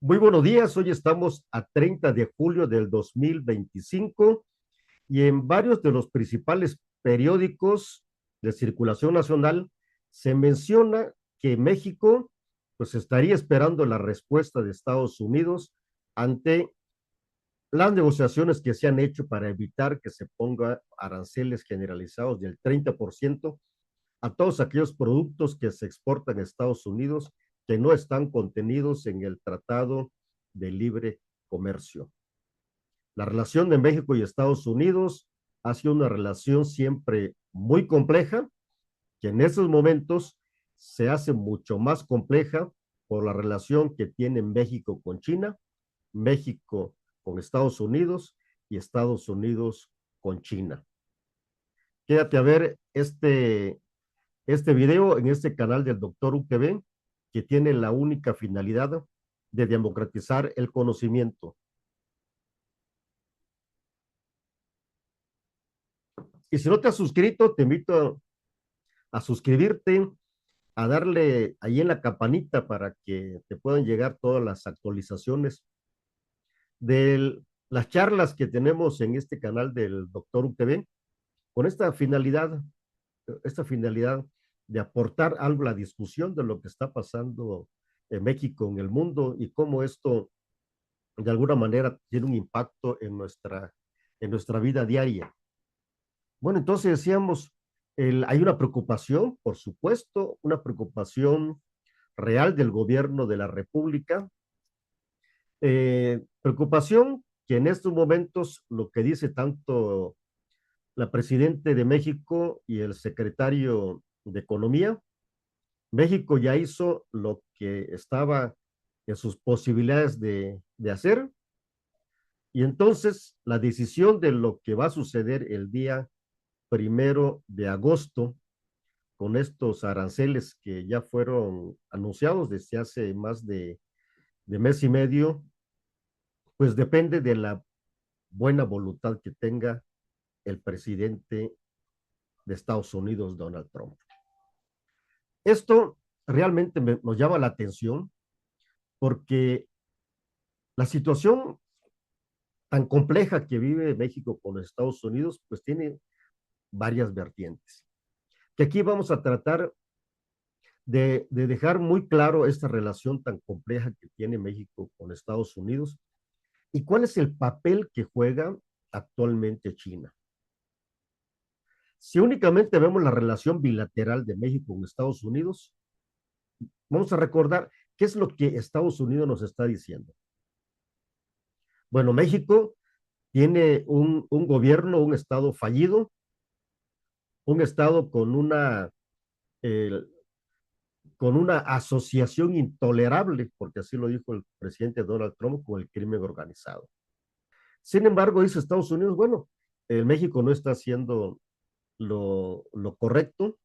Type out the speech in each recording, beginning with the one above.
Muy buenos días, hoy estamos a 30 de julio del 2025 y en varios de los principales periódicos de circulación nacional se menciona que México pues estaría esperando la respuesta de Estados Unidos ante las negociaciones que se han hecho para evitar que se ponga aranceles generalizados del 30% a todos aquellos productos que se exportan a Estados Unidos que no están contenidos en el Tratado de Libre Comercio. La relación de México y Estados Unidos ha sido una relación siempre muy compleja, que en estos momentos se hace mucho más compleja por la relación que tiene México con China, México con Estados Unidos y Estados Unidos con China. Quédate a ver este video en este canal del Doctor UTV, que tiene la única finalidad de democratizar el conocimiento. Y si no te has suscrito, te invito a suscribirte, a darle ahí en la campanita para que te puedan llegar todas las actualizaciones de las charlas que tenemos en este canal del Doctor UTV, con esta finalidad de aportar algo a la discusión de lo que está pasando en México, en el mundo y cómo esto de alguna manera tiene un impacto en nuestra vida diaria. Bueno, entonces decíamos, hay una preocupación, por supuesto, una preocupación real del gobierno de la República, preocupación que en estos momentos lo que dice tanto la presidenta de México y el secretario de Economía, México ya hizo lo que estaba en sus posibilidades de hacer, y entonces la decisión de lo que va a suceder el día 1 de agosto con estos aranceles que ya fueron anunciados desde hace más de mes y medio, pues depende de la buena voluntad que tenga el presidente de Estados Unidos, Donald Trump. Esto realmente nos llama la atención porque la situación tan compleja que vive México con Estados Unidos, pues tiene varias vertientes. Que aquí vamos a tratar de dejar muy claro esta relación tan compleja que tiene México con Estados Unidos y cuál es el papel que juega actualmente China. Si únicamente vemos la relación bilateral de México con Estados Unidos, vamos a recordar qué es lo que Estados Unidos nos está diciendo. Bueno, México tiene un gobierno, un estado fallido, un estado eh, con una asociación intolerable, porque así lo dijo el presidente Donald Trump, con el crimen organizado. Sin embargo, dice Estados Unidos, bueno, México no está haciendo lo correcto,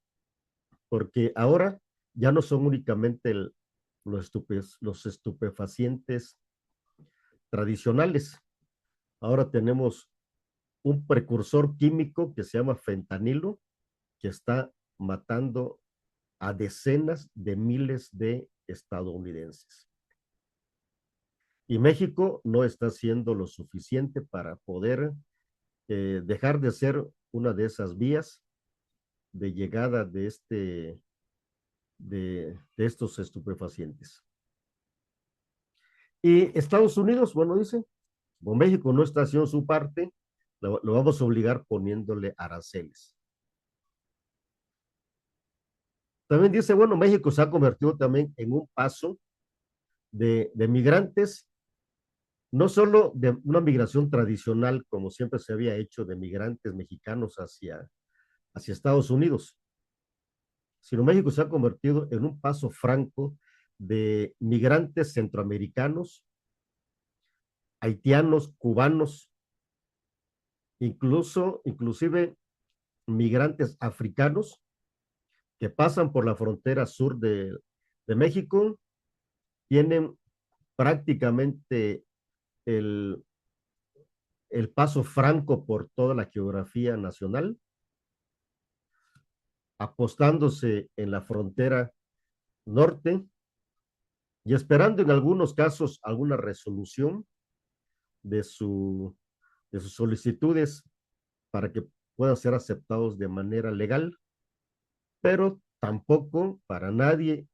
porque ahora ya no son únicamente los estupefacientes tradicionales, ahora tenemos un precursor químico que se llama fentanilo, que está matando a decenas de miles de estadounidenses. Y México no está haciendo lo suficiente para poder dejar de ser una de esas vías de llegada de estos estupefacientes. Y Estados Unidos, bueno, dice, como México no está haciendo su parte, lo vamos a obligar poniéndole aranceles. También dice, bueno, México se ha convertido también en un paso de migrantes, no solo de una migración tradicional, como siempre se había hecho, de migrantes mexicanos hacia Estados Unidos, sino México se ha convertido en un paso franco de migrantes centroamericanos, haitianos, cubanos, inclusive migrantes africanos que pasan por la frontera sur de México, tienen prácticamente el, el paso franco por toda la geografía nacional, apostándose en la frontera norte y esperando en algunos casos alguna resolución de, su, de sus solicitudes para que puedan ser aceptados de manera legal, pero tampoco para nadie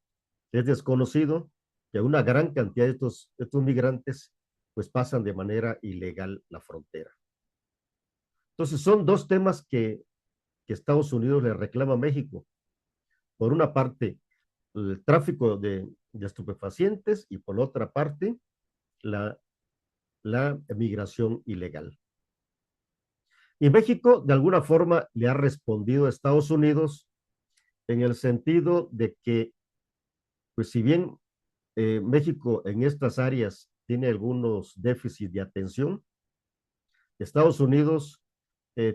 es desconocido que una gran cantidad de estos migrantes pues pasan de manera ilegal la frontera. Entonces son dos temas que Estados Unidos le reclama a México. Por una parte, el tráfico de estupefacientes y por otra parte, la, la migración ilegal. Y México, de alguna forma, le ha respondido a Estados Unidos en el sentido de que, pues si bien México en estas áreas tiene algunos déficits de atención, Estados Unidos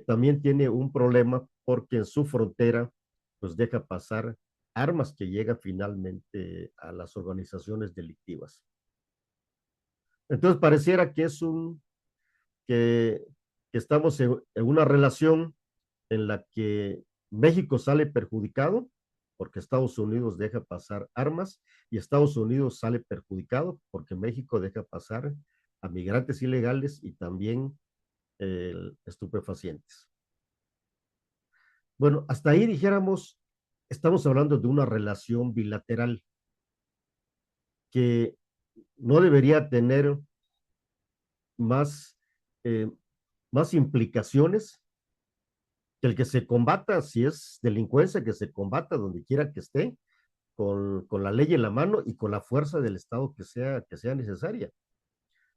también tiene un problema porque en su frontera pues deja pasar armas que llegan finalmente a las organizaciones delictivas. Entonces pareciera que es que estamos en una relación en la que México sale perjudicado porque Estados Unidos deja pasar armas y Estados Unidos sale perjudicado porque México deja pasar a migrantes ilegales y también estupefacientes. Bueno, hasta ahí dijéramos, estamos hablando de una relación bilateral que no debería tener más, eh, más implicaciones que el que se combata, si es delincuencia, que se combata donde quiera que esté, con la ley en la mano y con la fuerza del Estado que sea necesaria.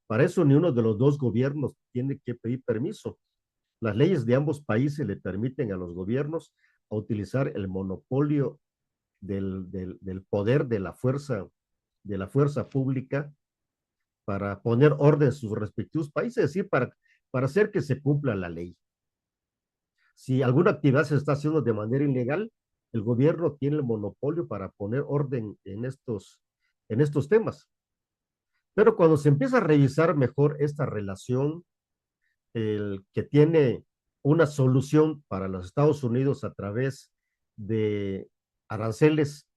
Para eso ni uno de los dos gobiernos tiene que pedir permiso. Las leyes de ambos países le permiten a los gobiernos a utilizar el monopolio del poder de la fuerza pública para poner orden en sus respectivos países, es decir, para hacer que se cumpla la ley. Si alguna actividad se está haciendo de manera ilegal, el gobierno tiene el monopolio para poner orden en estos temas. Pero cuando se empieza a revisar mejor esta relación, el que tiene una solución para los Estados Unidos a través de aranceles,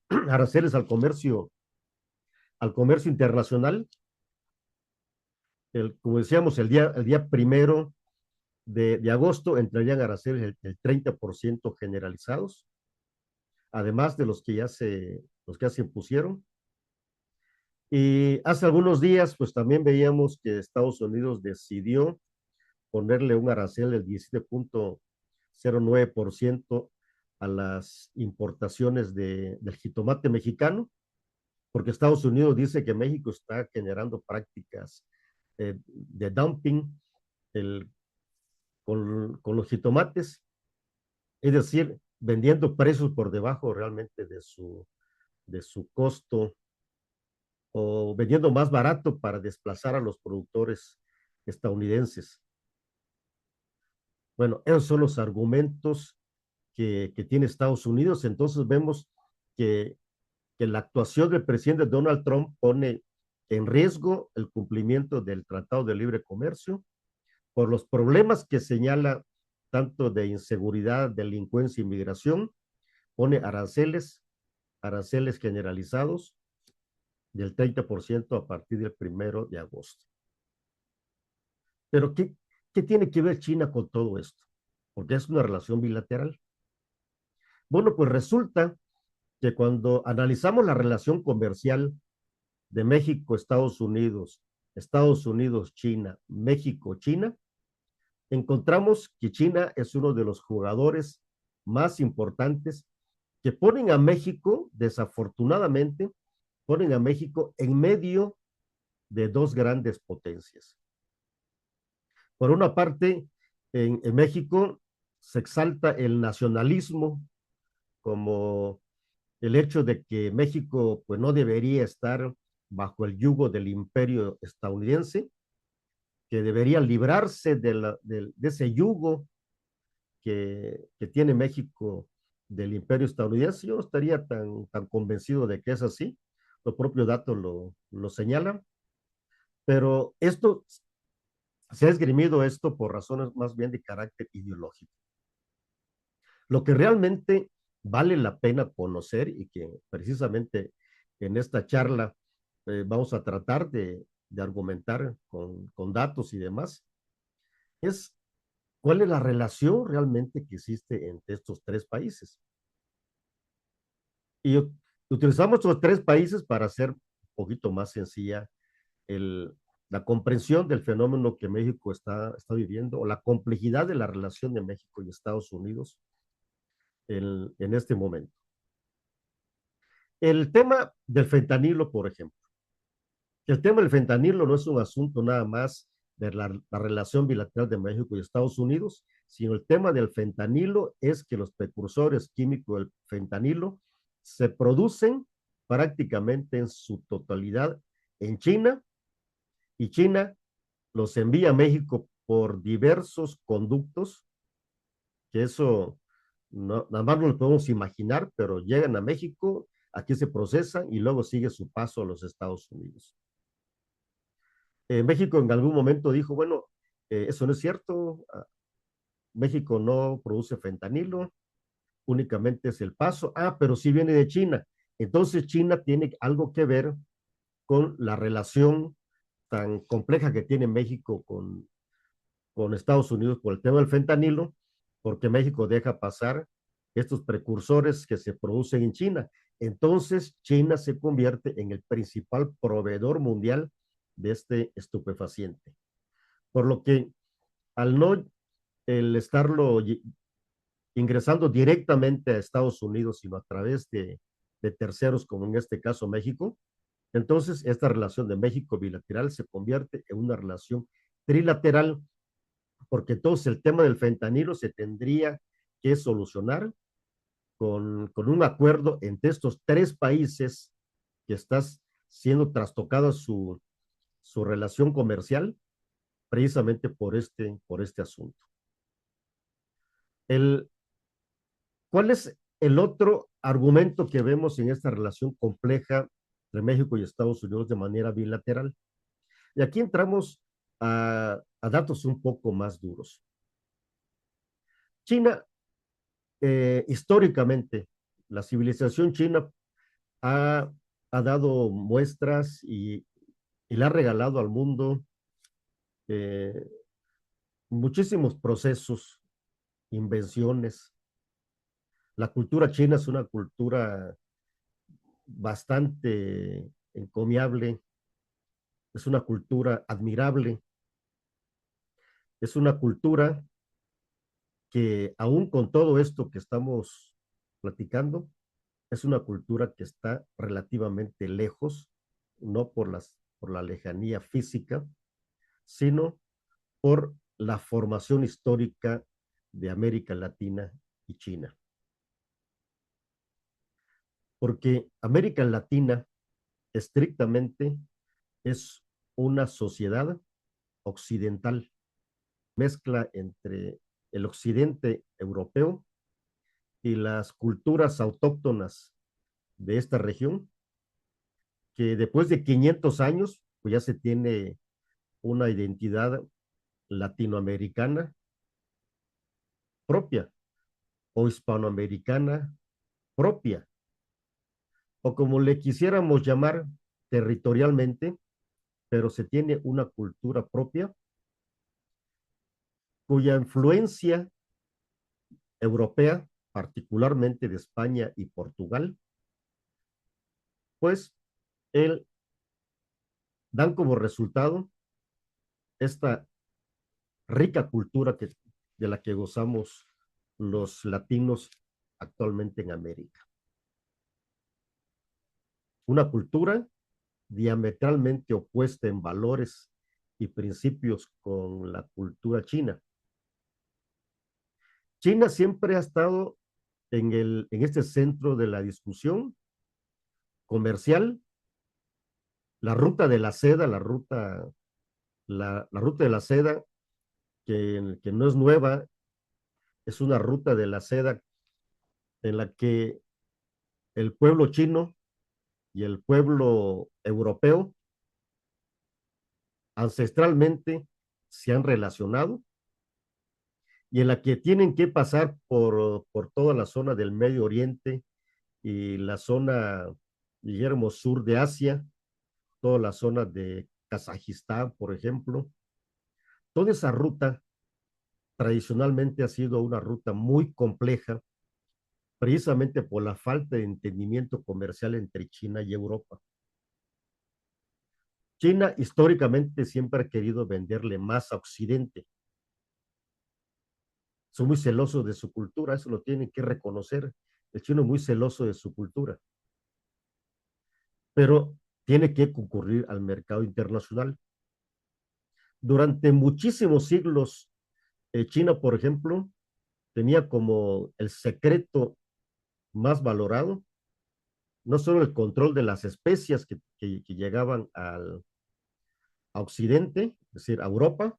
aranceles al comercio internacional, como decíamos, el día primero de agosto entrarían aranceles el 30% generalizados, además de los que ya se impusieron. Y hace algunos días, pues también veíamos que Estados Unidos decidió ponerle un arancel del 17.09% a las importaciones del jitomate mexicano, porque Estados Unidos dice que México está generando prácticas de dumping con los jitomates, es decir, vendiendo precios por debajo realmente de su costo o vendiendo más barato para desplazar a los productores estadounidenses. Bueno, esos son los argumentos que tiene Estados Unidos. Entonces vemos que, que la actuación del presidente Donald Trump pone en riesgo el cumplimiento del Tratado de Libre Comercio por los problemas que señala tanto de inseguridad, delincuencia y migración, pone aranceles generalizados del 30% a partir del 1 de agosto. Pero ¿qué tiene que ver China con todo esto? Porque es una relación bilateral. Bueno, pues resulta que cuando analizamos la relación comercial de México, Estados Unidos, China, México, China, encontramos que China es uno de los jugadores más importantes que ponen a México, desafortunadamente, ponen a México en medio de dos grandes potencias. Por una parte, en México se exalta el nacionalismo como el hecho de que México pues no debería estar bajo el yugo del imperio estadounidense, que debería librarse de ese yugo que tiene México del imperio estadounidense. Yo no estaría tan convencido de que es así, los propios datos lo señalan, pero se ha esgrimido esto por razones más bien de carácter ideológico. Lo que realmente vale la pena conocer y que precisamente en esta charla vamos a tratar de argumentar con datos y demás, es cuál es la relación realmente que existe entre estos tres países. Y utilizamos estos tres países para hacer un poquito más sencilla el, la comprensión del fenómeno que México está viviendo o la complejidad de la relación de México y Estados Unidos en este momento. El tema del fentanilo, por ejemplo. El tema del fentanilo no es un asunto nada más de la relación bilateral de México y Estados Unidos, sino el tema del fentanilo es que los precursores químicos del fentanilo se producen prácticamente en su totalidad en China y China los envía a México por diversos conductos, que eso no, nada más no lo podemos imaginar, pero llegan a México, aquí se procesan y luego sigue su paso a los Estados Unidos. México en algún momento dijo, bueno, eso no es cierto, México no produce fentanilo, únicamente es el paso, pero sí viene de China. Entonces China tiene algo que ver con la relación tan compleja que tiene México con Estados Unidos por el tema del fentanilo, porque México deja pasar estos precursores que se producen en China. Entonces, China se convierte en el principal proveedor mundial de este estupefaciente. Por lo que al no el estarlo ingresando directamente a Estados Unidos, sino a través de terceros, como en este caso México, entonces esta relación de México bilateral se convierte en una relación trilateral, porque entonces el tema del fentanilo se tendría que solucionar con un acuerdo entre estos tres países que está siendo trastocada su relación comercial precisamente por este asunto. El, ¿Cuál es el otro argumento que vemos en esta relación compleja entre México y Estados Unidos de manera bilateral? Y aquí entramos a datos un poco más duros. China, históricamente, la civilización china ha, ha dado muestras y le ha regalado al mundo eh, muchísimos procesos, invenciones. La cultura china es una cultura bastante encomiable, es una cultura admirable, es una cultura que aún con todo esto que estamos platicando, es una cultura que está relativamente lejos, no por la lejanía física, sino por la formación histórica de América Latina y China. Porque América Latina estrictamente es una sociedad occidental, mezcla entre el occidente europeo y las culturas autóctonas de esta región, que después de 500 años, pues ya se tiene una identidad latinoamericana propia o hispanoamericana propia, o como le quisiéramos llamar territorialmente, pero se tiene una cultura propia cuya influencia europea, particularmente de España y Portugal, pues él dan como resultado esta rica cultura de la que gozamos los latinos actualmente en América. Una cultura diametralmente opuesta en valores y principios con la cultura china. China siempre ha estado en este centro de la discusión comercial, la ruta de la seda, la ruta de la seda, que no es nueva, es una ruta de la seda en la que el pueblo chino y el pueblo europeo ancestralmente se han relacionado y en la que tienen que pasar por toda la zona del Medio Oriente y la zona dijéramos sur de Asia, toda la zona de Kazajistán, por ejemplo. Toda esa ruta tradicionalmente ha sido una ruta muy compleja, precisamente por la falta de entendimiento comercial entre China y Europa. China históricamente siempre ha querido venderle más a Occidente. Son muy celosos de su cultura, eso lo tienen que reconocer. El chino es muy celoso de su cultura, pero tiene que concurrir al mercado internacional. Durante muchísimos siglos, China, por ejemplo, tenía como el secreto más valorado, no solo el control de las especias que llegaban a Occidente, es decir, a Europa,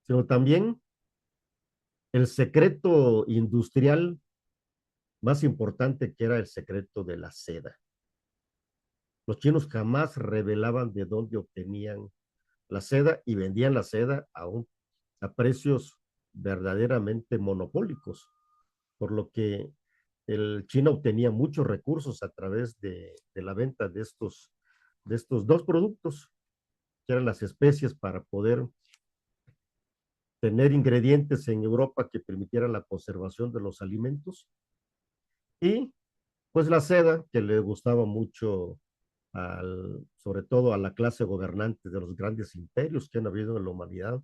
sino también el secreto industrial más importante, que era el secreto de la seda. Los chinos jamás revelaban de dónde obtenían la seda y vendían la seda a precios verdaderamente monopólicos, por lo que China obtenía muchos recursos a través de la venta de estos dos productos, que eran las especies, para poder tener ingredientes en Europa que permitieran la conservación de los alimentos, y pues la seda, que le gustaba mucho sobre todo a la clase gobernante de los grandes imperios que han habido en la humanidad,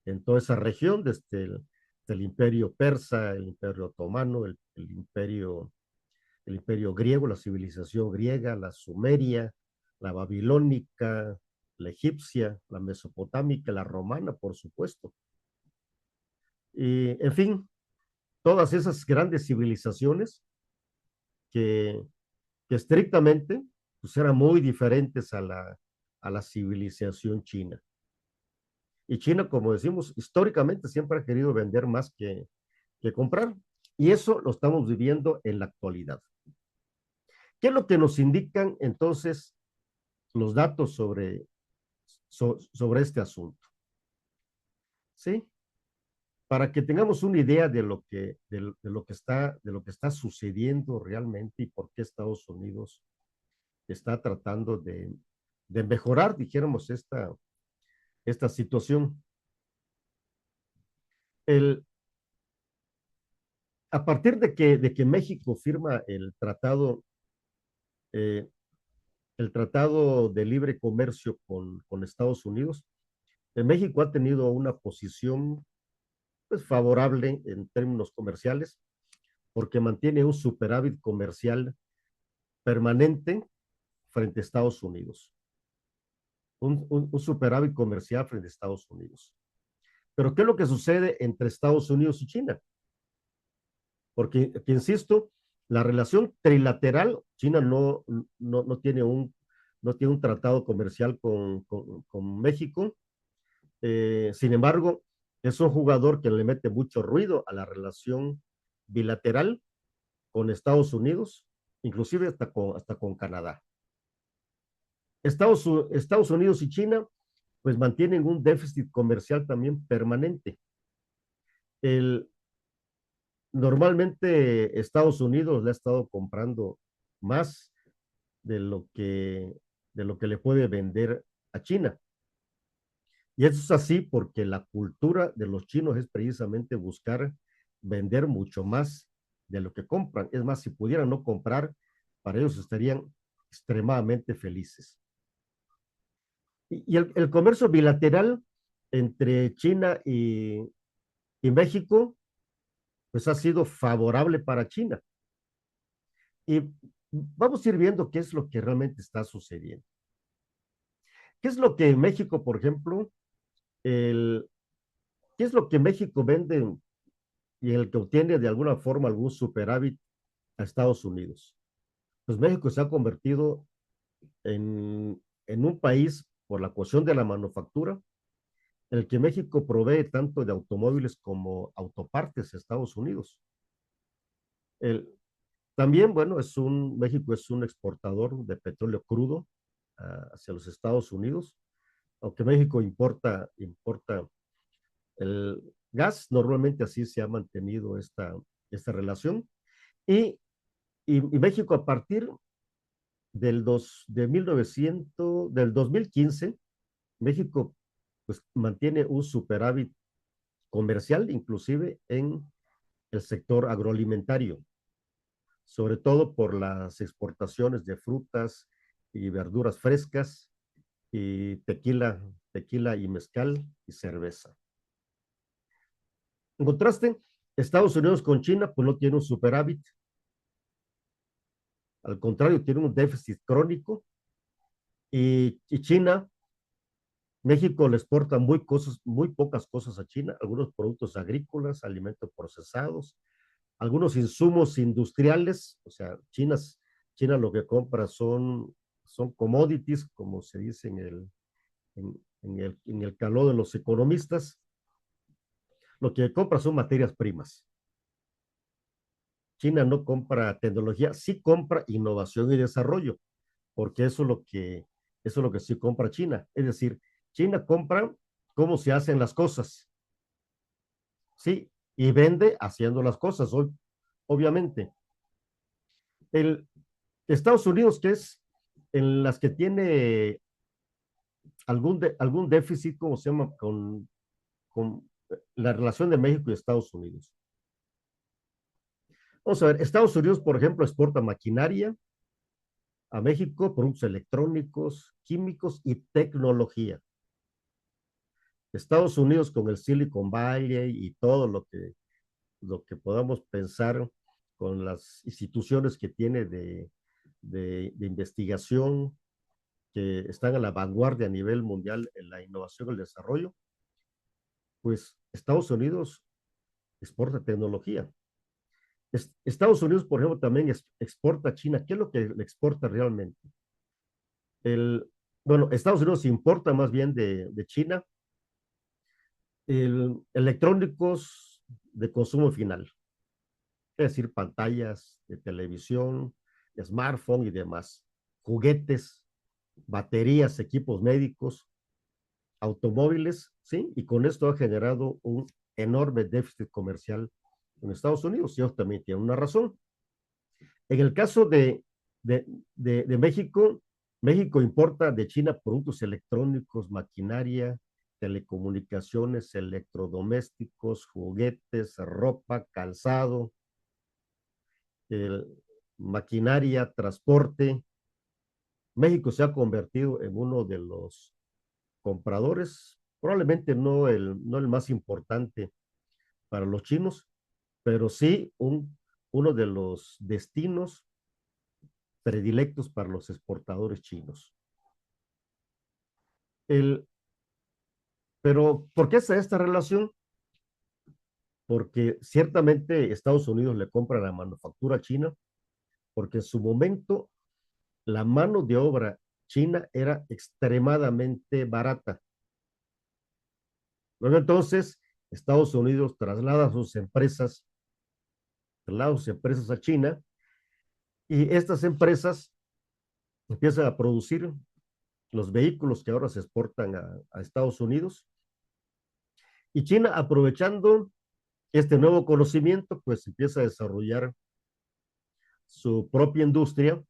en toda esa región, desde el imperio persa, el imperio otomano, el imperio griego, la civilización griega, la sumeria, la babilónica, la egipcia, la mesopotámica, la romana, por supuesto. Y, en fin, todas esas grandes civilizaciones que, que estrictamente pues, eran muy diferentes a la civilización china. Y China, como decimos, históricamente siempre ha querido vender más que comprar. Y eso lo estamos viviendo en la actualidad. ¿Qué es lo que nos indican entonces los datos sobre este asunto? ¿Sí? Para que tengamos una idea de lo que está sucediendo realmente y por qué Estados Unidos está tratando de mejorar, dijéramos, esta situación. El, a partir de que México firma eh, el tratado de libre comercio con Estados Unidos, México ha tenido una posición pues, favorable en términos comerciales, porque mantiene un superávit comercial permanente frente a Estados Unidos, un superávit comercial frente a Estados Unidos. Pero ¿qué es lo que sucede entre Estados Unidos y China? Porque, que insisto, la relación trilateral, China no tiene no tiene un tratado comercial con México. Sin embargo, es un jugador que le mete mucho ruido a la relación bilateral con Estados Unidos, inclusive hasta con Canadá. Estados Unidos y China pues mantienen un déficit comercial también permanente. El, Normalmente Estados Unidos le ha estado comprando más de lo que, de lo que le puede vender a China. Y eso es así porque la cultura de los chinos es precisamente buscar vender mucho más de lo que compran. Es más, si pudieran no comprar, para ellos estarían extremadamente felices. Y el comercio bilateral entre China y México, pues ha sido favorable para China. Y vamos a ir viendo qué es lo que realmente está sucediendo. ¿Qué es lo que México, por ejemplo, el, qué es lo que México vende y el que obtiene de alguna forma algún superávit a Estados Unidos? Pues México se ha convertido en un país, por la cuestión de la manufactura, en el que México provee tanto de automóviles como autopartes a Estados Unidos. El, También, bueno, México es un exportador de petróleo crudo hacia los Estados Unidos, aunque México importa el gas, normalmente así se ha mantenido esta relación. Y y México a partir del 2015, México pues mantiene un superávit comercial, inclusive en el sector agroalimentario, sobre todo por las exportaciones de frutas y verduras frescas y tequila y mezcal y cerveza. En contraste, Estados Unidos con China pues no tiene un superávit, al contrario, tiene un déficit crónico y China, México le exporta muy pocas cosas a China, algunos productos agrícolas, alimentos procesados, algunos insumos industriales, o sea, China lo que compra son commodities, como se dice en el calor de los economistas, lo que compra son materias primas. China no compra tecnología, sí compra innovación y desarrollo, porque eso es lo que sí compra China. Es decir, China compra cómo se hacen las cosas, sí, y vende haciendo las cosas, obviamente. El Estados Unidos, que es en las que tiene algún déficit, ¿cómo se llama? Con la relación de México y Estados Unidos. Vamos a ver, Estados Unidos, por ejemplo, exporta maquinaria a México, productos electrónicos, químicos y tecnología. Estados Unidos con el Silicon Valley y todo lo que podamos pensar con las instituciones que tiene de investigación, que están a la vanguardia a nivel mundial en la innovación y el desarrollo, pues Estados Unidos exporta tecnología. Estados Unidos, por ejemplo, también exporta a China. ¿Qué es lo que le exporta realmente? El, bueno, Estados Unidos importa más bien de China electrónicos de consumo final, es decir, pantallas de televisión, smartphone y demás, juguetes, baterías, equipos médicos, automóviles, ¿sí? Y con esto ha generado un enorme déficit comercial en Estados Unidos, y ellos también tienen una razón. En el caso de, de México, México importa de China productos electrónicos, maquinaria, telecomunicaciones, electrodomésticos, juguetes, ropa, calzado, el, maquinaria, transporte. México se ha convertido en uno de los compradores, probablemente no el más importante para los chinos, pero sí uno de los destinos predilectos para los exportadores chinos. El, pero, ¿por qué se da esta relación? Porque ciertamente Estados Unidos le compra la manufactura china, porque en su momento la mano de obra china era extremadamente barata. Luego entonces Estados Unidos traslada sus empresas a China y estas empresas empiezan a producir los vehículos que ahora se exportan a Estados Unidos. Y China, aprovechando este nuevo conocimiento, pues empieza a desarrollar su propia industria,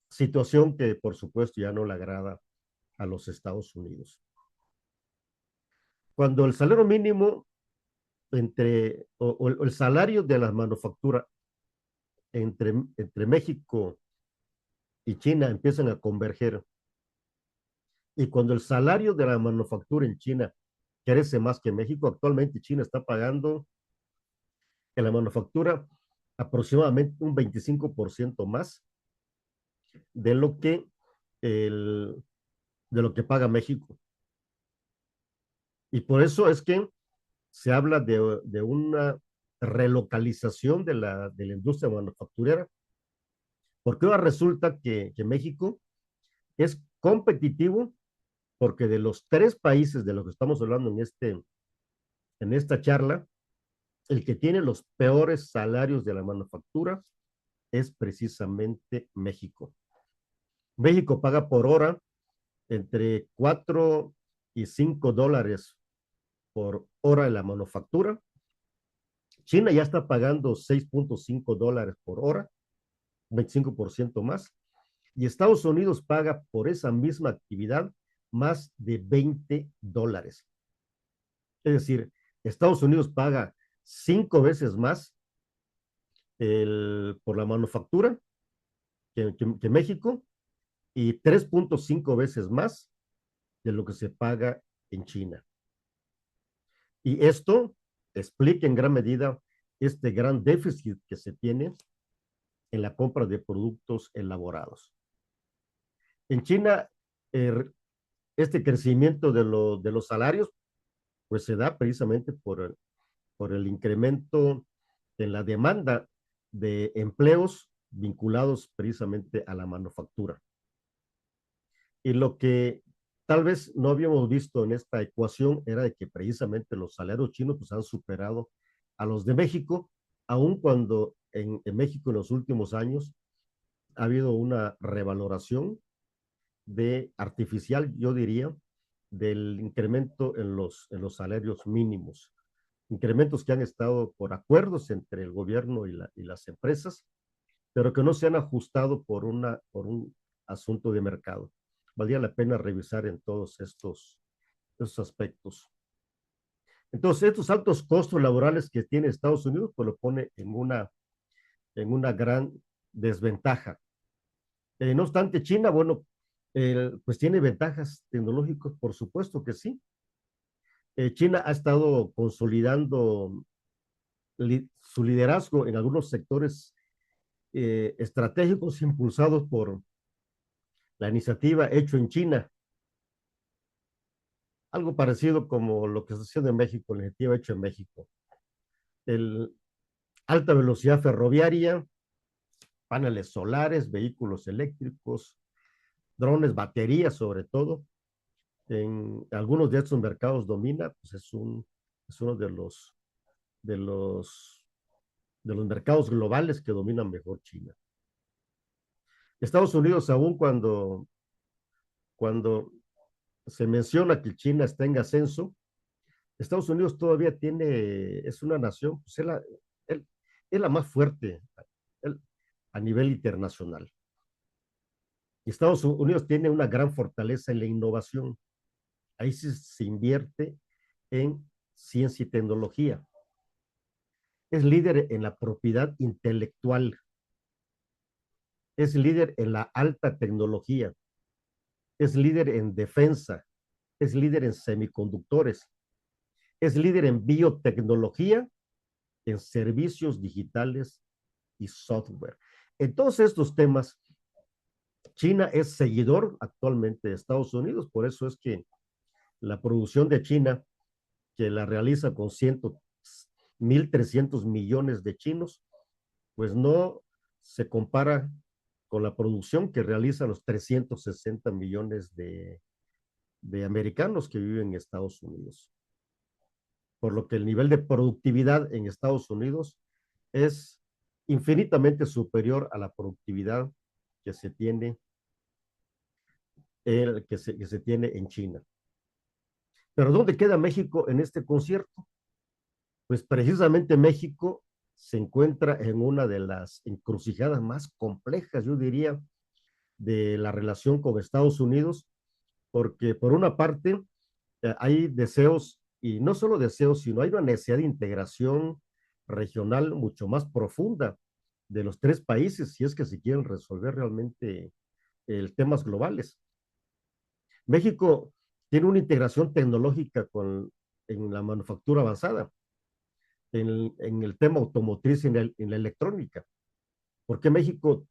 situación que por supuesto ya no le agrada a los Estados Unidos. Cuando el salario mínimo o el salario de la manufactura entre México y China empiezan a converger, y cuando el salario de la manufactura en China crece más que México, actualmente China está pagando en la manufactura aproximadamente un 25% más de lo que, el, de lo que paga México. Y por eso es que se habla de una relocalización de la industria manufacturera, porque ahora resulta que México es competitivo, porque de los tres países de los que estamos hablando en esta charla, el que tiene los peores salarios de la manufactura es precisamente México. México paga por hora entre 4 y 5 dólares por hora en la manufactura. China ya está pagando 6.5 dólares por hora 25% más, y Estados Unidos paga por esa misma actividad más de $20. Es decir, Estados Unidos paga 5 veces más por la manufactura que México y 3.5 veces más de lo que se paga en China. Y esto explica en gran medida este gran déficit que se tiene en la compra de productos elaborados. En China, eh, este crecimiento de los salarios pues se da precisamente por el incremento en la demanda de empleos vinculados precisamente a la manufactura. Y lo que tal vez no habíamos visto en esta ecuación era de que precisamente los salarios chinos pues, han superado a los de México, aun cuando en México en los últimos años ha habido una revaloración de artificial, yo diría, del incremento en los salarios mínimos. Incrementos que han estado por acuerdos entre el gobierno y las empresas, pero que no se han ajustado por un asunto de mercado. Valdría la pena revisar en todos estos aspectos. Entonces, estos altos costos laborales que tiene Estados Unidos, pues lo pone en una gran desventaja. No obstante, China, bueno, pues tiene ventajas tecnológicas, por supuesto que sí. China ha estado consolidando su liderazgo en algunos sectores estratégicos impulsados por la iniciativa Hecho en China, algo parecido como lo que se haciendo en México, la iniciativa Hecho en México. El alta velocidad ferroviaria, paneles solares, vehículos eléctricos, drones, baterías sobre todo. En algunos de estos mercados domina, pues es uno de los, de los mercados globales que dominan mejor China. Estados Unidos, aún cuando se menciona que China está en ascenso, Estados Unidos todavía es una nación, pues es la más fuerte a nivel internacional. Y Estados Unidos tiene una gran fortaleza en la innovación. Ahí se invierte en ciencia y tecnología. Es líder en la propiedad intelectual. Es líder en la alta tecnología. Es líder en defensa. Es líder en semiconductores. Es líder en biotecnología, en servicios digitales y software. En todos estos temas, China es seguidor actualmente de Estados Unidos, por eso es que la producción de China, que la realiza con 1.300 millones de chinos, pues no se compara con la producción que realizan los 360 millones de americanos que viven en Estados Unidos. Por lo que el nivel de productividad en Estados Unidos es infinitamente superior a la productividad que se tiene, que se tiene en China. Pero ¿dónde queda México en este concierto? Pues precisamente México se encuentra en una de las encrucijadas más complejas, yo diría, de la relación con Estados Unidos, porque por una parte hay deseos, y no solo deseos, sino hay una necesidad de integración regional mucho más profunda de los tres países, si es que se quieren resolver realmente temas globales. México tiene una integración tecnológica en la manufactura avanzada, en el tema automotriz y en la electrónica. ¿Por qué México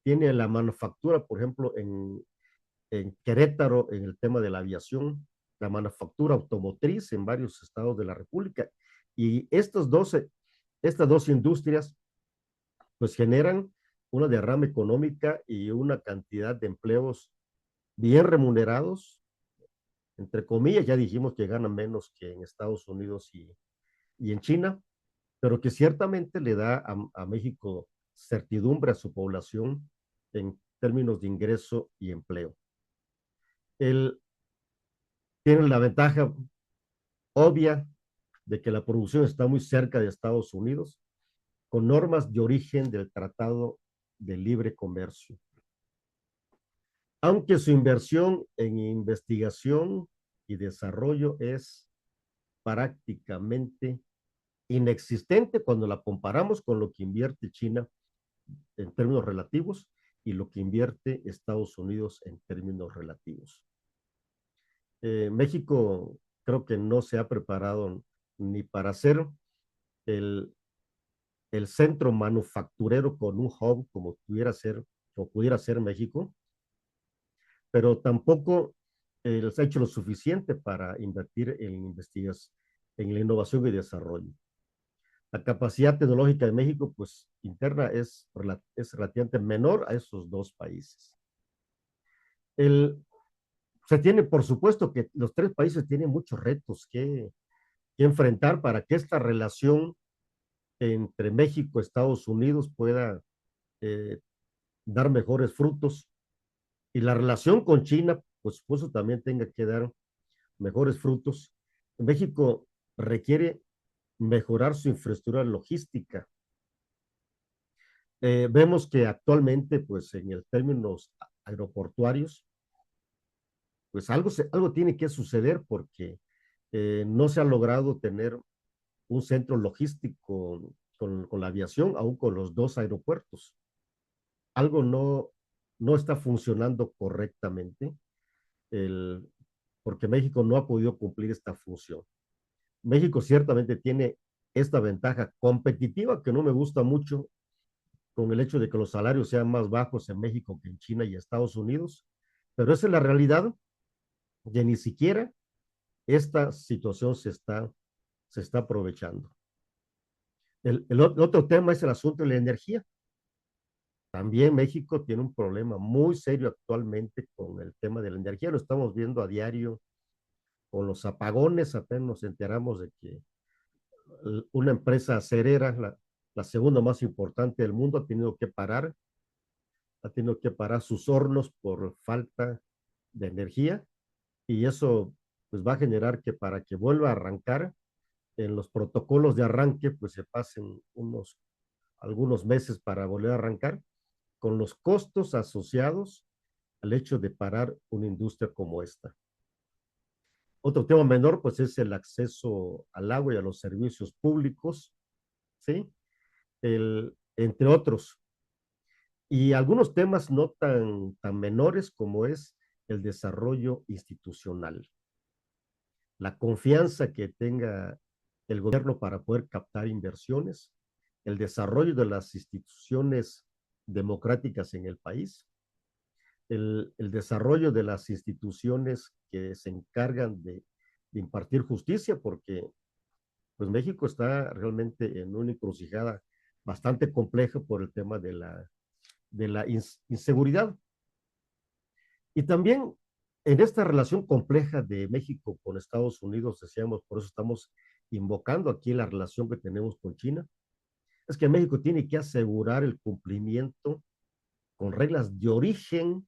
tiene la manufactura, por ejemplo, en Querétaro, en el tema de la aviación, la manufactura automotriz en varios estados de la República? Y estas dos industrias pues generan una derrama económica y una cantidad de empleos bien remunerados, entre comillas, ya dijimos que ganan menos que en Estados Unidos y en China, pero que ciertamente le da a México certidumbre a su población en términos de ingreso y empleo. Él tiene la ventaja obvia de que la producción está muy cerca de Estados Unidos, con normas de origen del Tratado de libre comercio. Aunque su inversión en investigación y desarrollo es prácticamente inexistente cuando la comparamos con lo que invierte China en términos relativos y lo que invierte Estados Unidos en términos relativos. México creo que no se ha preparado ni para ser el, el centro manufacturero con un hub como pudiera ser México, pero tampoco les ha hecho lo suficiente para invertir en investigación, en la innovación y desarrollo. La capacidad tecnológica de México, pues interna, es relativamente menor a esos dos países. Se tiene, por supuesto, que los tres países tienen muchos retos que enfrentar para que esta relación entre México y Estados Unidos pueda eh, dar mejores frutos y la relación con China, por supuesto, también tenga que dar mejores frutos. México requiere mejorar su infraestructura logística. Vemos que actualmente, pues en el términos aeroportuarios, pues algo tiene que suceder porque no se ha logrado tener un centro logístico con la aviación, aún con los dos aeropuertos. Algo no está funcionando correctamente, el, porque México no ha podido cumplir esta función. México ciertamente tiene esta ventaja competitiva que no me gusta mucho con el hecho de que los salarios sean más bajos en México que en China y Estados Unidos, pero esa es la realidad que ni siquiera esta situación se está aprovechando. El otro tema es el asunto de la energía. También México tiene un problema muy serio actualmente con el tema de la energía. Lo estamos viendo a diario con los apagones. Apenas nos enteramos de que una empresa acerera, la segunda más importante del mundo, ha tenido que parar sus hornos por falta de energía y eso pues va a generar que para que vuelva a arrancar en los protocolos de arranque pues se pasen algunos meses para volver a arrancar con los costos asociados al hecho de parar una industria como esta. Otro tema menor, pues, es el acceso al agua y a los servicios públicos, ¿sí? Entre otros. Y algunos temas no tan menores como es el desarrollo institucional. La confianza que tenga el gobierno para poder captar inversiones, el desarrollo de las instituciones democráticas en el país, el desarrollo de las instituciones que se encargan de impartir justicia, porque pues México está realmente en una encrucijada bastante compleja por el tema de la inseguridad. Y también en esta relación compleja de México con Estados Unidos, decíamos, por eso estamos invocando aquí la relación que tenemos con China, es que México tiene que asegurar el cumplimiento con reglas de origen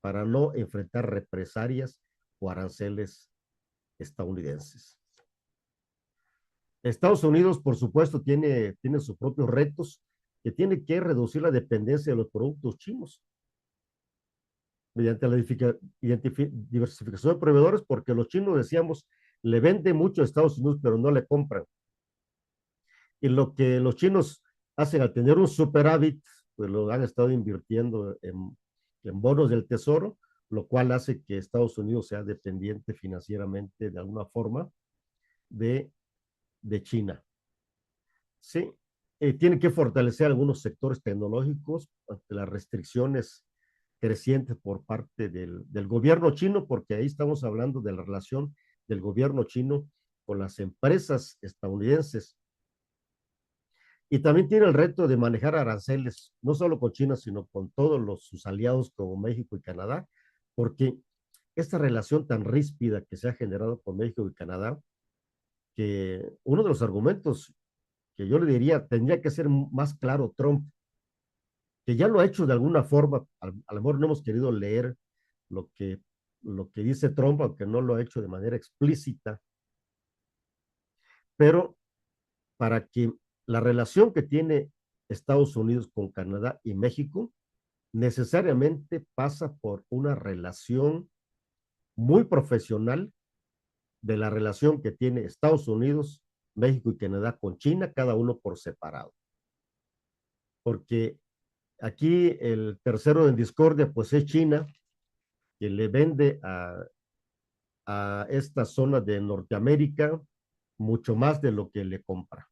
para no enfrentar represalias o aranceles estadounidenses. Estados Unidos, por supuesto, tiene sus propios retos, que tiene que reducir la dependencia de los productos chinos mediante la diversificación de proveedores, porque los chinos, decíamos, le venden mucho a Estados Unidos, pero no le compran. Y lo que los chinos hacen al tener un superávit, pues lo han estado invirtiendo en bonos del tesoro, lo cual hace que Estados Unidos sea dependiente financieramente de alguna forma de, de China. Sí, tiene que fortalecer algunos sectores tecnológicos ante las restricciones crecientes por parte del gobierno chino, porque ahí estamos hablando de la relación del gobierno chino con las empresas estadounidenses. Y también tiene el reto de manejar aranceles, no solo con China, sino con todos sus aliados como México y Canadá, porque esta relación tan ríspida que se ha generado con México y Canadá, que uno de los argumentos que yo le diría tendría que ser más claro Trump, que ya lo ha hecho de alguna forma, a lo mejor no hemos querido leer lo que, lo que dice Trump, aunque no lo ha hecho de manera explícita, pero para que la relación que tiene Estados Unidos con Canadá y México necesariamente pasa por una relación muy profesional de la relación que tiene Estados Unidos, México y Canadá con China, cada uno por separado. Porque aquí el tercero en discordia, pues es China, que le vende a esta zona de Norteamérica mucho más de lo que le compra.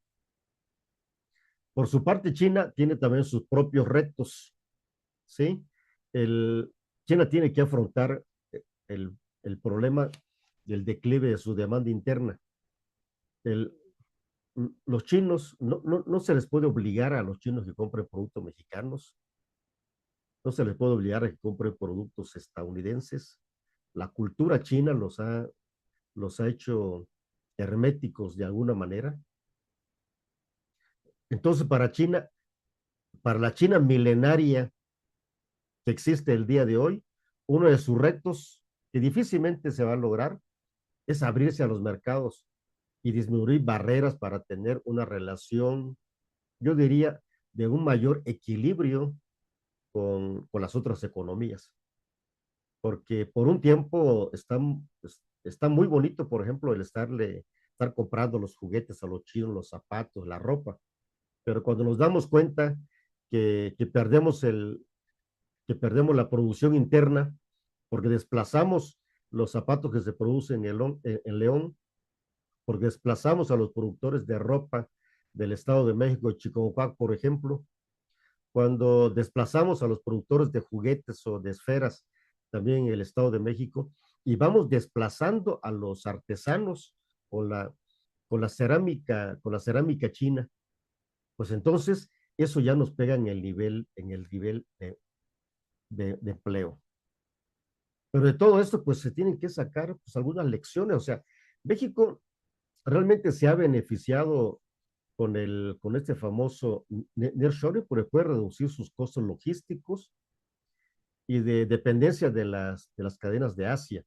Por su parte, China tiene también sus propios retos, ¿sí? El, China tiene que afrontar el problema del declive de su demanda interna. El, los chinos, no se les puede obligar a los chinos que compren productos mexicanos, no se les puede obligar a que compren productos estadounidenses. La cultura china los ha hecho herméticos de alguna manera. Entonces, para la China milenaria que existe el día de hoy, uno de sus retos que difícilmente se va a lograr es abrirse a los mercados y disminuir barreras para tener una relación, yo diría, de un mayor equilibrio con las otras economías. Porque por un tiempo está muy bonito, por ejemplo, estar comprando los juguetes a los chinos, los zapatos, la ropa, pero cuando nos damos cuenta que que perdemos la producción interna, porque desplazamos los zapatos que se producen en León, porque desplazamos a los productores de ropa del Estado de México, Chicoac, por ejemplo, cuando desplazamos a los productores de juguetes o de esferas también en el Estado de México, y vamos desplazando a los artesanos con con la cerámica china, pues entonces eso ya nos pega en el nivel de empleo. Pero de todo esto, pues se tienen que sacar pues, algunas lecciones. O sea, México realmente se ha beneficiado con este famoso nearshoring porque puede reducir sus costos logísticos y de dependencia de las cadenas de Asia.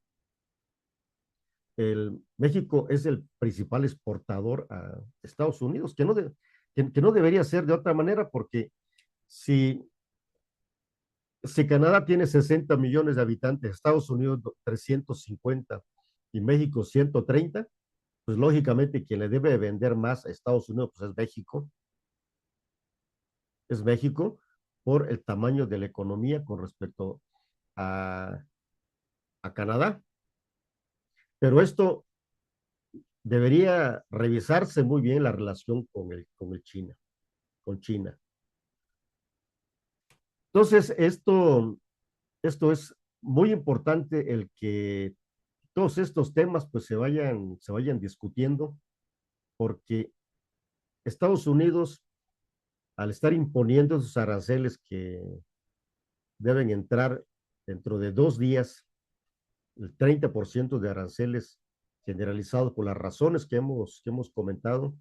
México es el principal exportador a Estados Unidos, que no debería ser de otra manera, porque si, si Canadá tiene 60 millones de habitantes, Estados Unidos 350 y México 130, pues lógicamente quien le debe vender más a Estados Unidos pues es México por el tamaño de la economía con respecto a, a Canadá. Pero esto debería revisarse muy bien la relación con China. Entonces, esto es muy importante el que todos estos temas pues se vayan discutiendo porque Estados Unidos, al estar imponiendo esos aranceles que deben entrar dentro de 2 días, el 30% de aranceles generalizados por las razones que hemos comentado,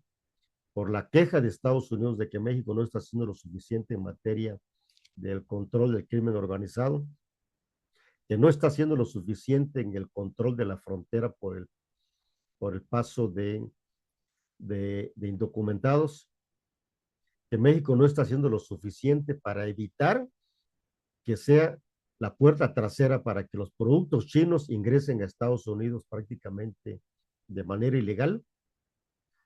por la queja de Estados Unidos de que México no está haciendo lo suficiente en materia del control del crimen organizado, que no está haciendo lo suficiente en el control de la frontera por el paso de indocumentados, que México no está haciendo lo suficiente para evitar que sea la puerta trasera para que los productos chinos ingresen a Estados Unidos prácticamente de manera ilegal.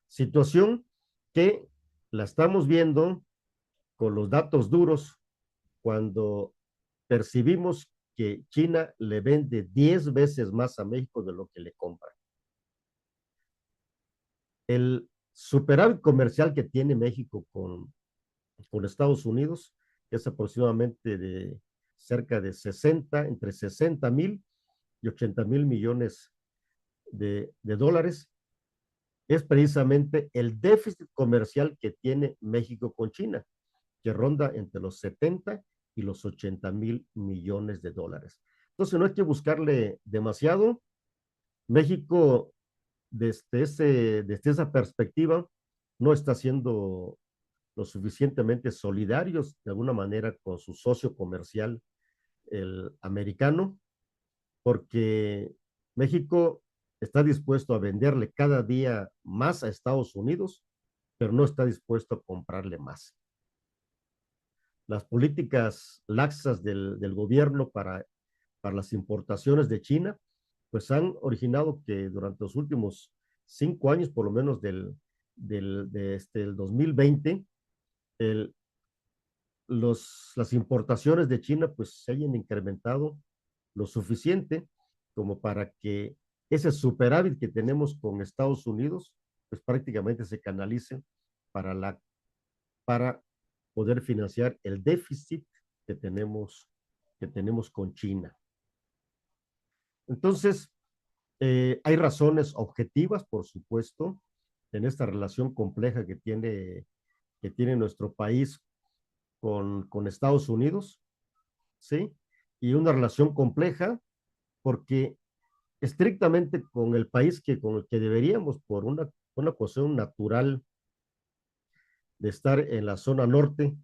Situación que la estamos viendo con los datos duros cuando percibimos que China le vende 10 veces más a México de lo que le compra. El superávit comercial que tiene México con Estados Unidos es aproximadamente de cerca de 60, entre 60,000 y 80,000 millones de dólares, es precisamente el déficit comercial que tiene México con China, que ronda entre los 70 y los 80,000 millones de dólares. Entonces no hay que buscarle demasiado. México, desde esa perspectiva, no está siendo lo suficientemente solidarios de alguna manera con su socio comercial, el americano, porque México está dispuesto a venderle cada día más a Estados Unidos, pero no está dispuesto a comprarle más. las políticas laxas del gobierno para las importaciones de China, pues han originado que durante los últimos 5 años, por lo menos el 2020, el, las importaciones de China pues se hayan incrementado lo suficiente como para que ese superávit que tenemos con Estados Unidos pues prácticamente se canalice para, para poder financiar el déficit que tenemos con China. Entonces, hay razones objetivas, por supuesto, en esta relación compleja que tiene nuestro país con Estados Unidos, ¿sí? Y una relación compleja porque estrictamente con el país con el que deberíamos, por una cuestión natural de estar en la zona norte,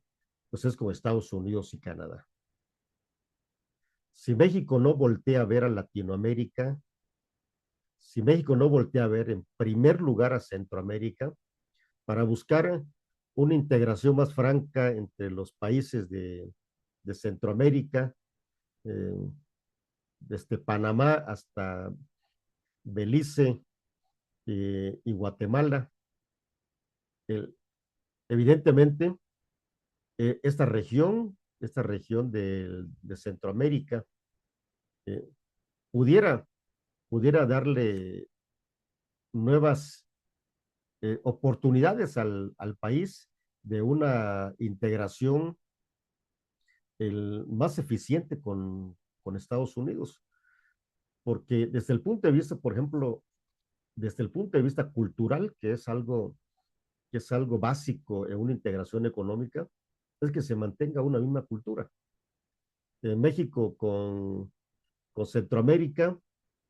pues es con Estados Unidos y Canadá. Si México no voltea a ver a Latinoamérica, si México no voltea a ver en primer lugar a Centroamérica para buscar una integración más franca entre los países de Centroamérica, eh, desde Panamá hasta Belice y Guatemala. El, evidentemente, esta región de Centroamérica, eh, pudiera, pudiera darle nuevas oportunidades al país de una integración más eficiente con Estados Unidos. Porque desde el punto de vista, por ejemplo, desde el punto de vista cultural, que es algo básico en una integración económica, es que se mantenga una misma cultura. En México con Centroamérica,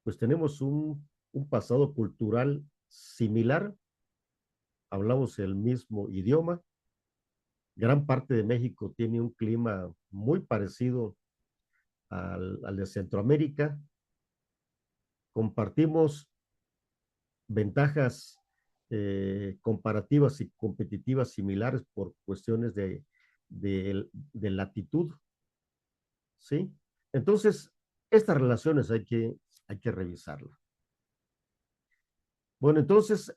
pues tenemos un pasado cultural similar, hablamos el mismo idioma, gran parte de México tiene un clima muy parecido al de Centroamérica, compartimos ventajas comparativas y competitivas similares por cuestiones de latitud, ¿sí? Entonces, estas relaciones hay que revisarlas. Bueno, entonces,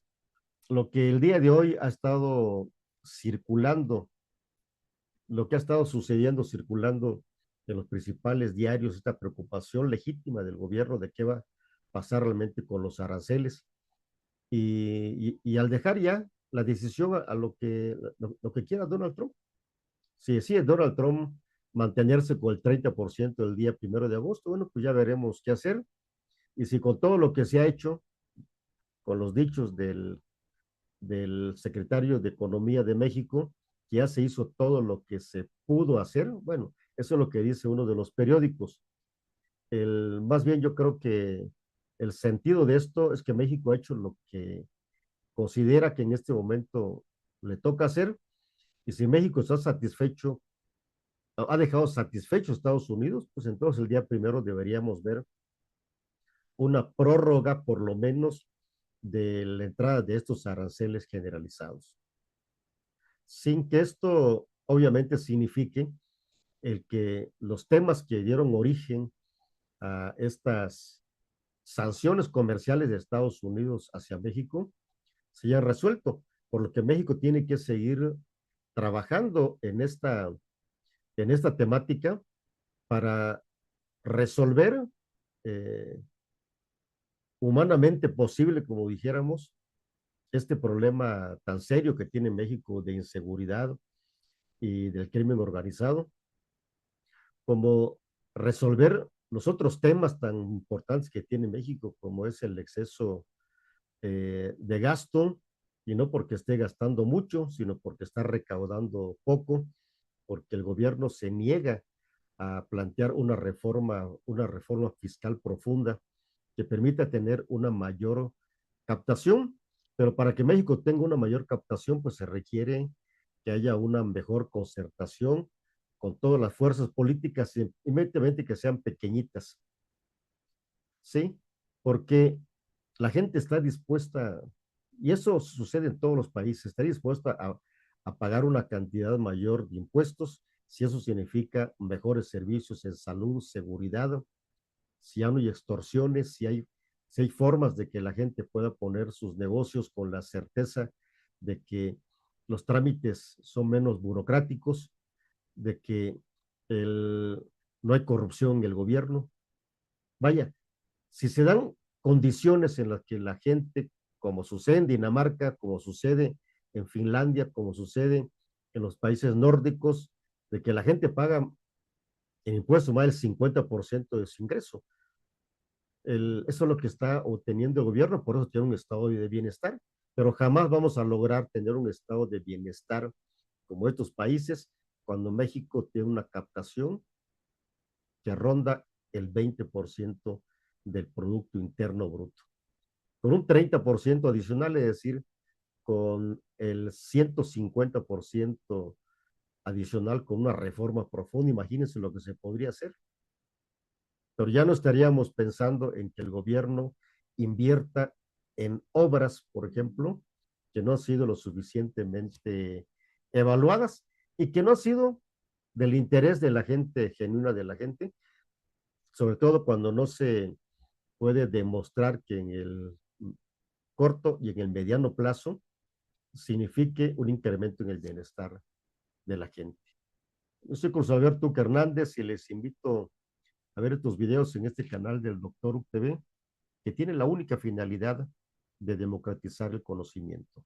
lo que el día de hoy ha estado circulando, lo que ha estado sucediendo, circulando en los principales diarios, esta preocupación legítima del gobierno de qué va a pasar realmente con los aranceles y al dejar ya la decisión a lo que quiera Donald Trump. Si decide Donald Trump mantenerse con el 30% el día 1 de agosto, bueno, pues ya veremos qué hacer. Y si con todo lo que se ha hecho, con los dichos del secretario de Economía de México, que ya se hizo todo lo que se pudo hacer, bueno, eso es lo que dice uno de los periódicos. Más bien yo creo que el sentido de esto es que México ha hecho lo que considera que en este momento le toca hacer, y si México está satisfecho, ha dejado satisfecho a Estados Unidos, pues entonces el día 1 deberíamos ver una prórroga por lo menos de la entrada de estos aranceles generalizados, sin que esto obviamente signifique el que los temas que dieron origen a estas sanciones comerciales de Estados Unidos hacia México se hayan resuelto, por lo que México tiene que seguir trabajando en esta temática para resolver eh, humanamente posible, como dijéramos, este problema tan serio que tiene México de inseguridad y del crimen organizado, como resolver los otros temas tan importantes que tiene México, como es el exceso de gasto, y no porque esté gastando mucho, sino porque está recaudando poco, porque el gobierno se niega a plantear una reforma fiscal profunda que permita tener una mayor captación, pero para que México tenga una mayor captación, pues se requiere que haya una mejor concertación con todas las fuerzas políticas, inmediatamente que sean pequeñitas, ¿sí? Porque la gente está dispuesta, y eso sucede en todos los países, está dispuesta a pagar una cantidad mayor de impuestos si eso significa mejores servicios en salud, seguridad, si ya no hay extorsiones, si hay formas de que la gente pueda poner sus negocios con la certeza de que los trámites son menos burocráticos, de que el, no hay corrupción en el gobierno. Vaya, si se dan condiciones en las que la gente, como sucede en Dinamarca, como sucede en Finlandia, como sucede en los países nórdicos, de que la gente paga en impuestos más del 50% de su ingreso. Eso es lo que está obteniendo el gobierno, por eso tiene un estado de bienestar, pero jamás vamos a lograr tener un estado de bienestar como estos países cuando México tiene una captación que ronda el 20% del Producto Interno Bruto. Con un 30% adicional, es decir, con el 150% adicional con una reforma profunda, imagínense lo que se podría hacer. Pero ya no estaríamos pensando en que el gobierno invierta en obras, por ejemplo, que no han sido lo suficientemente evaluadas y que no han sido del interés de la gente, genuina de la gente, sobre todo cuando no se puede demostrar que en el corto y en el mediano plazo signifique un incremento en el bienestar de la gente. Yo soy Cruz Alberto Hernández y les invito a ver estos videos en este canal del Doctor UTV, que tiene la única finalidad de democratizar el conocimiento.